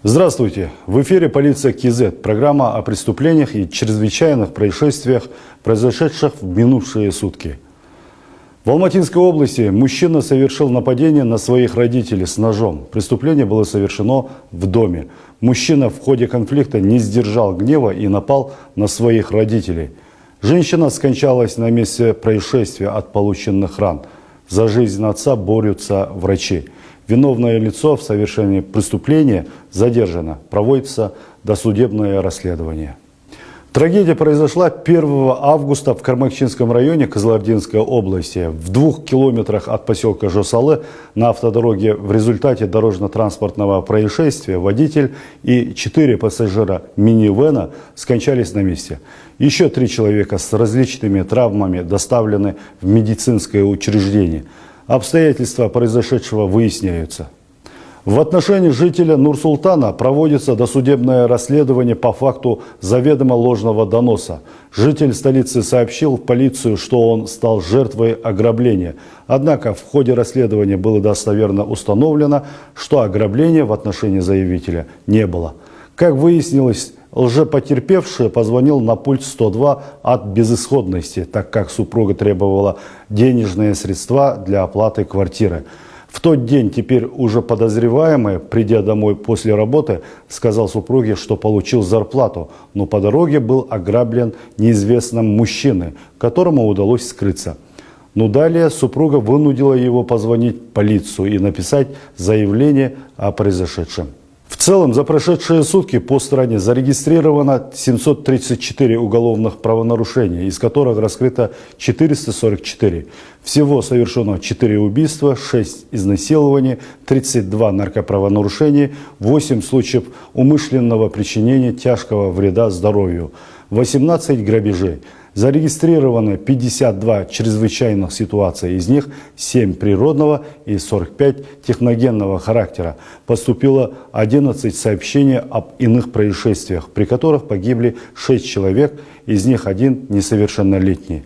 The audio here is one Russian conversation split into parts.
Здравствуйте! В эфире «Полиция КИЗ», программа о преступлениях и чрезвычайных происшествиях, произошедших в минувшие сутки. В Алматинской области мужчина совершил нападение на своих родителей с ножом. Преступление было совершено в доме. Мужчина в ходе конфликта не сдержал гнева и напал на своих родителей. Женщина скончалась на месте происшествия от полученных ран. За жизнь отца борются врачи. Виновное лицо в совершении преступления задержано. Проводится досудебное расследование. Трагедия произошла 1 августа в Кармакчинском районе Кызылординской области. В 2 километрах от поселка Жосалы на автодороге в результате дорожно-транспортного происшествия водитель и 4 пассажира минивэна скончались на месте. Еще 3 человека с различными травмами доставлены в медицинское учреждение. Обстоятельства произошедшего выясняются. В отношении жителя Нур-Султана проводится досудебное расследование по факту заведомо ложного доноса. Житель столицы сообщил в полицию, что он стал жертвой ограбления. Однако в ходе расследования было достоверно установлено, что ограбления в отношении заявителя не было. Как выяснилось, лжепотерпевший позвонил на пульт 102 от безысходности, так как супруга требовала денежные средства для оплаты квартиры. В тот день теперь уже подозреваемый, придя домой после работы, сказал супруге, что получил зарплату, но по дороге был ограблен неизвестным мужчиной, которому удалось скрыться. Но далее супруга вынудила его позвонить в полицию и написать заявление о произошедшем. В целом, за прошедшие сутки по стране зарегистрировано 734 уголовных правонарушений, из которых раскрыто 444. Всего совершено 4 убийства, 6 изнасилований, 32 наркоправонарушения, 8 случаев умышленного причинения тяжкого вреда здоровью, 18 грабежей. Зарегистрировано 52 чрезвычайных ситуаций, из них 7 природного и 45 техногенного характера. Поступило 11 сообщений об иных происшествиях, при которых погибли 6 человек, из них 1 несовершеннолетний.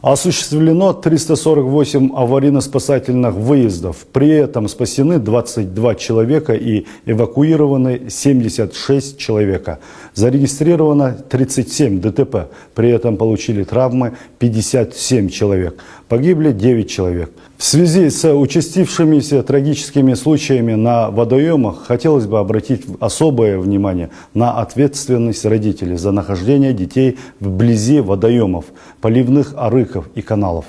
Осуществлено 348 аварийно-спасательных выездов. При этом спасены 22 человека и эвакуированы 76 человека. Зарегистрировано 37 ДТП. При этом получили травмы 57 человек. Погибли 9 человек. В связи с участившимися трагическими случаями на водоемах хотелось бы обратить особое внимание на ответственность родителей за нахождение детей вблизи водоемов, поливных арыков и каналов.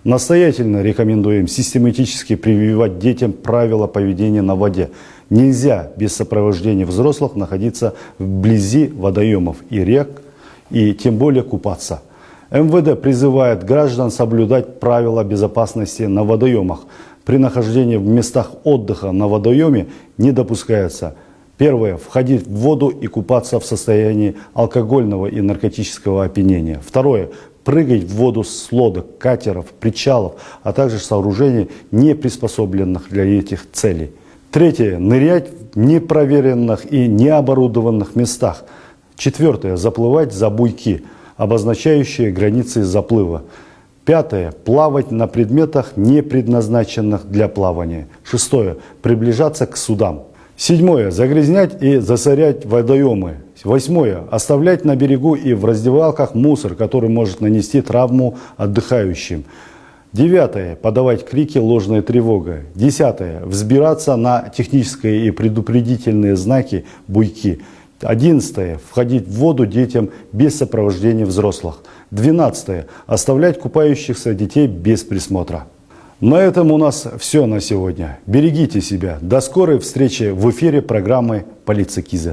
Настоятельно рекомендуем систематически прививать детям правила поведения на воде. Нельзя без сопровождения взрослых находиться вблизи водоемов и рек, и тем более купаться. МВД призывает граждан соблюдать правила безопасности на водоемах. При нахождении в местах отдыха на водоеме не допускается: первое, входить в воду и купаться в состоянии алкогольного и наркотического опьянения. Второе, прыгать в воду с лодок, катеров, причалов, а также сооружений, не приспособленных для этих целей. Третье, нырять в непроверенных и необорудованных местах. Четвертое, заплывать за буйки, обозначающие границы заплыва. Пятое. Плавать на предметах, не предназначенных для плавания. Шестое. Приближаться к судам. Седьмое. Загрязнять и засорять водоемы. Восьмое. Оставлять на берегу и в раздевалках мусор, который может нанести травму отдыхающим. Девятое. Подавать крики «ложная тревога». Десятое. Взбираться на технические и предупредительные знаки буйки. 11. Входить в воду детям без сопровождения взрослых. 12. Оставлять купающихся детей без присмотра. На этом у нас все на сегодня. Берегите себя. До скорой встречи в эфире программы «Полиция КИЗ».